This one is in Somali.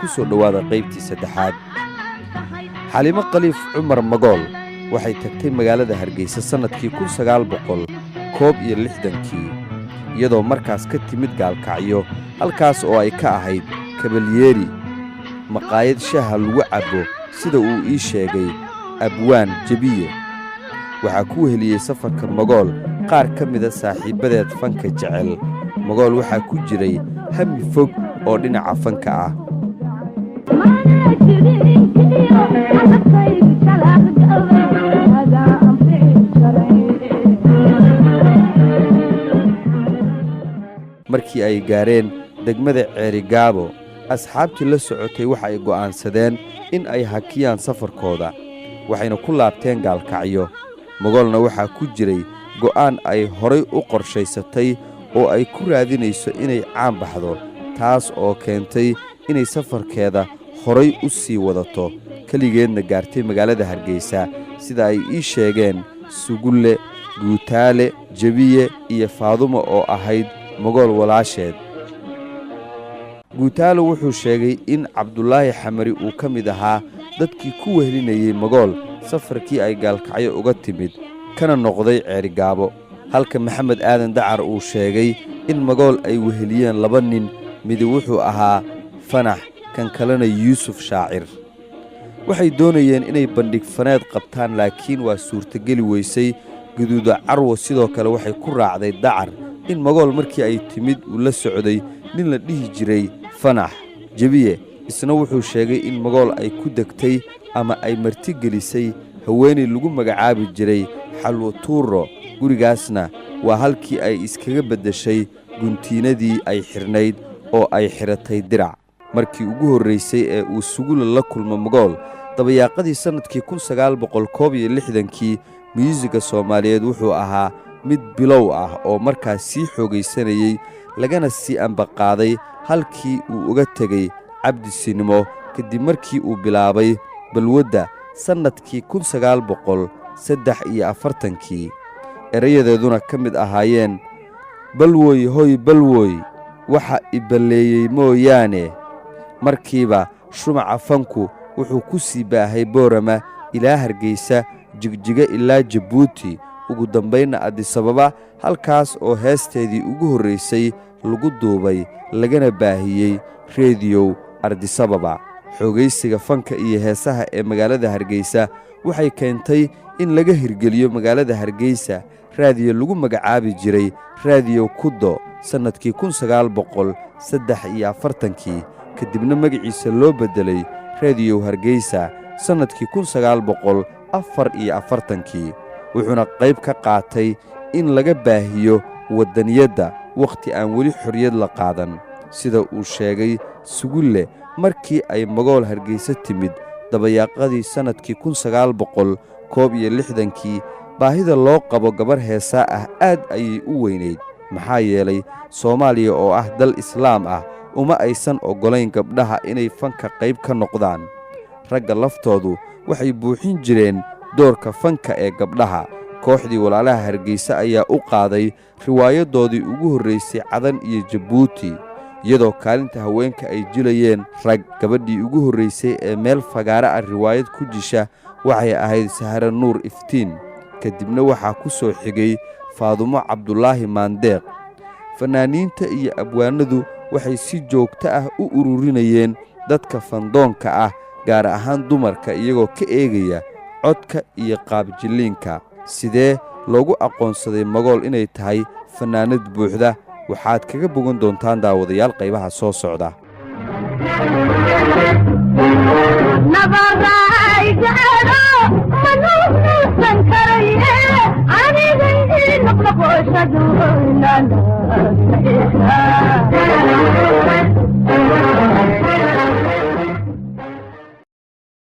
ku soo dhawaada qaybtii saddexaad. Xaliimo Khaliif Cumar Magool waxay tagtay magaalada Hargeysa sanadkii 1961 iyadoo markaas ka timid Gaalkacyo, halkaas oo ay ka ahayd kabalyeeri maqaayad shaaha lagu cabo sida uu ii sheegay abwaan Jabiye. waxaa ku heliyey safarka Magool qaar ka mida saaxiibadeed fanka jecel. Magool waxaa ku jiray hami fog oo dhinaca fanka ah. markii ay gaareen degmada Ceerigaabo, asxaabtii la socotay waxa ay go'aansadeen in ay hakiyaan safarkooda, waxayna ku laabteen Gaalkacyo. Magoolna waxaa ku jiray go'aan ay horay u qorshaysatay oo ay ku raadinayso inay caan baxdo, taas oo keentay inay safarkeeda horay u sii wadato, keligeedna gaartay magaalada Hargeysa sida ay ii sheegeen Sugulle, Guutaale, Jabiye iyo Faadumo oo ahayd Magool walaasheed. Guutaale wuxuu sheegay in Cabdulaahi Xamari uu ka mid ahaa dadkii ku wehelinayay Magool safarkii ay Gaalkacyo uga timid, kana noqday Ceerigaabo, halka Maxamed Aadan Dacar uu sheegay in Magool ay weheliyeen 2 nin, mid wuxuu ahaa Fanax, kan kalena Yuusuf Shaacir. waxay doonayeen inay bandhig faneed qabtaan, laakiin waa suurtageli weysay. Guduuda Carwo sidoo kale waxay ku raacday Dacar in Magool markii ay timid uu la socday nin la dhihi jiray Fanax. Jabiye isna wuxuu sheegay in Magool ay ku degtay ama ay martigelisay haweeney lagu magacaabi jiray Xalwo Tuuro, gurigaasna waa halkii ay iskaga beddeshay guntiinadii ay xirnayd oo ay xiratay dirac. markii ugu horreysay ee uu Sugulle la kulmo Magool dabayaaqadii sanadkii 1961 muusiga Soomaaliyeed wuxuu ahaa mid bilow ah oo markaas sii xoogaysanayay, lagana sii ambaqaaday halkii uu uga tegay Cabdi Sinimo kadib markii uu bilaabay balwadda sanadkii 1943. erayadeeduna ka mid ahaayeen balwoy hoy balwoy waxa ibaleeyay mooyaane. markiiba shumaca fanku wuxuu ku sii baahay Boorama ilaa Hargeysa, Jigjiga ilaa Jabuuti, ugu dambayna Addis Ababa, halkaas oo heesteedii ugu horreysay lagu duubay lagana baahiyey reediyow Addis Ababa. xoogaysiga fanka iyo heesaha ee magaalada Hargeysa waxay keentay in laga hirgeliyo magaalada Hargeysa raadiyo lagu magacaabi jiray raadiyo Kudo sanadkii 1943, kadibna magaciisa loo beddelay raadiyo Hargeysa sanadkii 1944, wuxuuna qayb ka qaatay in laga baahiyo waddaniyadda wakhti aan weli xorriyad la qaadan. sida uu sheegay Sugulle, markii ay Magool Hargeysa timid dabayaaqadii sanadkii 1961, baahida loo qabo gabar heesaa ah aad ayay u weynayd, maxaa yeelay Soomaaliya oo ah dal islaam ah uma aysan oggolayn gabdhaha inay fanka qayb ka noqdaan. ragga laftoodu waxay buuxin jireen doorka fanka ee gabdhaha. kooxdii walaalaha Hargeysa ayaa u qaaday riwaayadoodii ugu horreysay Cadan iyo Jabuuti, iyadoo kaalinta haweenka ay jilayeen rag. gabadhii ugu horreysay ee meel fagaara ah riwaayad ku jisha waxay ahayd Sahara Nuur Iftiin, kadibna waxaa ku soo xigay Faadumo Cabdulaahi Maandeeq. fanaaniinta iyo abwaanadu waxay si joogto ah u ururinayeen dadka fandoonka ah, gaar ahaan dumarka, iyagoo ka eegaya codka iyo qaabjilliinka. sidee loogu aqoonsaday Magool inay tahay fanaanad buuxda? waxaad kaga bogan doontaan daawadayaal qaybaha soo socda. aniga